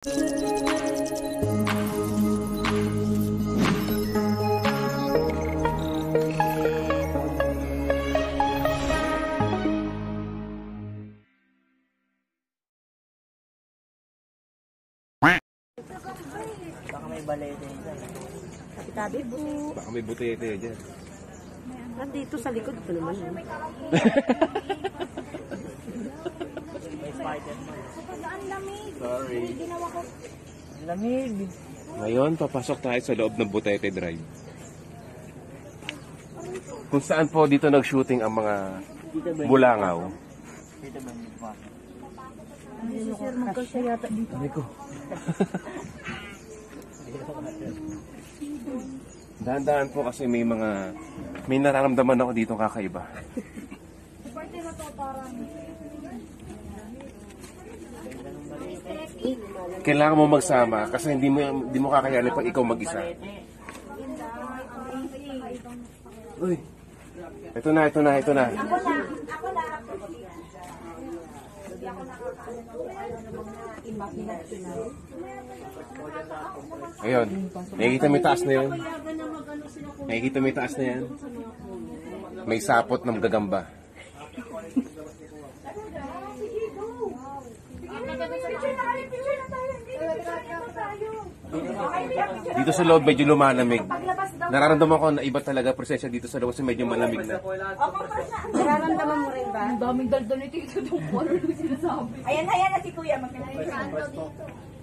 Baka may balete dyan. Tabi po. Baka may butete dyan. Nandito sa likod ko naman. May Spider-Man. Sorry. Ang lamig. Ngayon, papasok tayo sa loob ng Butete Drive. Kung saan po dito nag-shooting ang mga bulangaw. Dito ba yung pasok? Sir, magkasya yata dito. Ano ko? Dahan-dahan po kasi may nararamdaman ako dito kakaiba. Kailangan mo magsama kasi hindi mo kakayanin pag ikaw mag-isa. Uy. Ito na. Ayun. Nakikita mo yung taas na yun? Nakikita mo yung taas na yan? May sapot ng gagamba. Dito sa loob medyo lumalamig. Nararamdaman ko na iba talaga presensya dito sa loob kasi medyo malamig na. Nararamdaman mo rin ba? Ang daming daldal nito yung ano yung sinasabi. Ayan na si Kuya.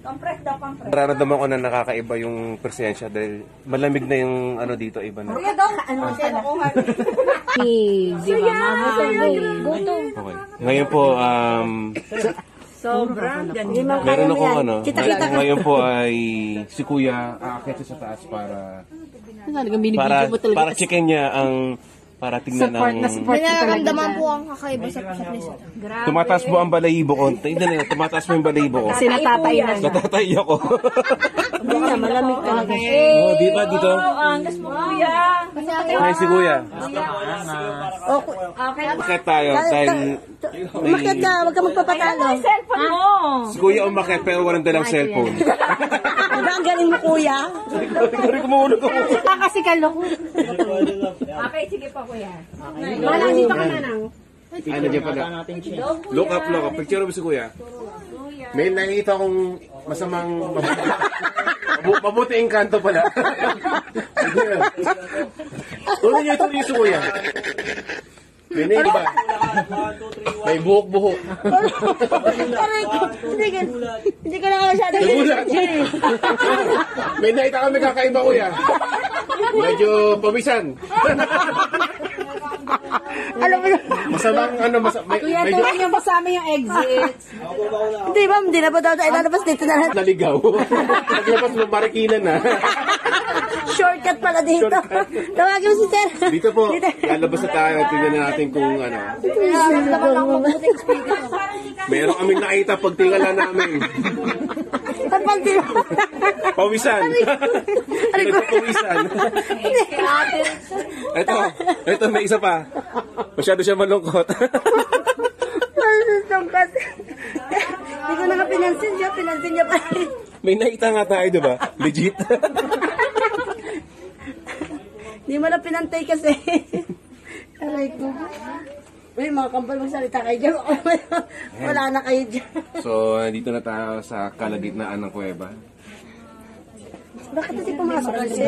Compress daw, compress. Nararamdaman ko na nakakaiba yung presensya dahil malamig na yung ano dito, iba na. Kuya daw, ano siya nakuha? Di ba? Gutom. Okay. Ngayon po, Sobrang. meron akong ano, ngayon po ay si Kuya aakyat siya sa taas para checkin niya ang para tingnan ng May nararamdaman po ang kakaiba sa fitness. tumataas mo ang balahibo ko. Tingnan niyo, tumataas mo yung balahibo ko. Kasi natatay na. Natatay ako. Hindi na, malamig talaga. Oh, di ba dito? Angas mo, Kuya. Ay, si Kuya. Okay. Umakyat tayo dahil Umakyat ka, huwag ka magpapatalo. Cellphone mo. si Kuya umakyat pero walang dalang cellphone. Diba ang galing mo, Kuya? Hindi ko mahulog ako. Kasi kaloko. Okay, sige pa, Kuya. Malang dito ka na nang. Ano dyan pala? Nating chin. Look up. Picture mo si Kuya. May nakikita akong masamang mabuting kanto pala. Tuloy niyo si Kuya. May name ba? May buhok-buhok. Hindi ko na masyado. Nagulat. May nakita kami kakaiba, Kuya. Medyo pawisan. Alam mo Masamang Kuya, tuloy niyo kasama yung exits. Hindi na pa daw tayo lalabas dito na lang. naligaw. Naglabas mo Marikina na. Shortcut pala dito. Tawagin mo si Sir. Dito po, lalabas na tayo. Tingnan natin kung ano. Meron kaming nakita pag tingala namin. Pawisan. Pawisan. Ito, may isa pa. Masyado siya malungkot. Hindi ko na nga pinansin niya pa. May nakita nga tayo, di ba? Legit. Hindi mo na pinantay kasi. Aray ko. May mga kambal magsalita kayo dyan. Wala na kayo dyan. So, dito na tayo sa kalagitnaan ng kuweba. Bakit hindi pumasok kasi?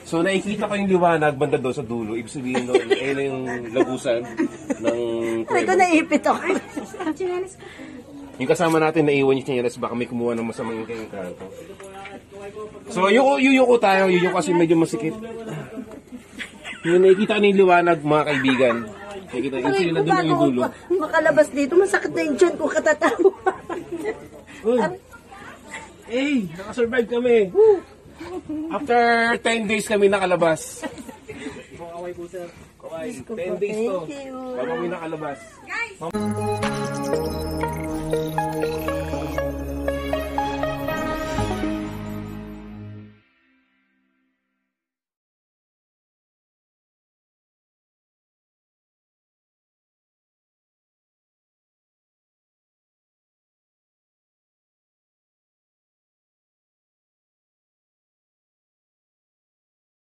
So, nakikita ko yung liwanag banda doon sa dulo. Ibig sabihin doon, ayun yung lagusan ng Ay ko kuweba. naipit ako. Yung kasama natin, naiwan yung chinelas, baka may kumuha ng masamang yung kanto. So, yuyuko tayo. Yuyuko kasi medyo masikip. Yung nakikita ko na yung liwanag, mga kaibigan. Nakikita yung sila na doon yung dulo. Makalabas dito, masakit na yung dyan kung katatawa. Hey, nakasurvive kami. After 10 days kami nakalabas. Kaway po, sir. Kaway, 10 days to. Thank you. Bago kami nakalabas.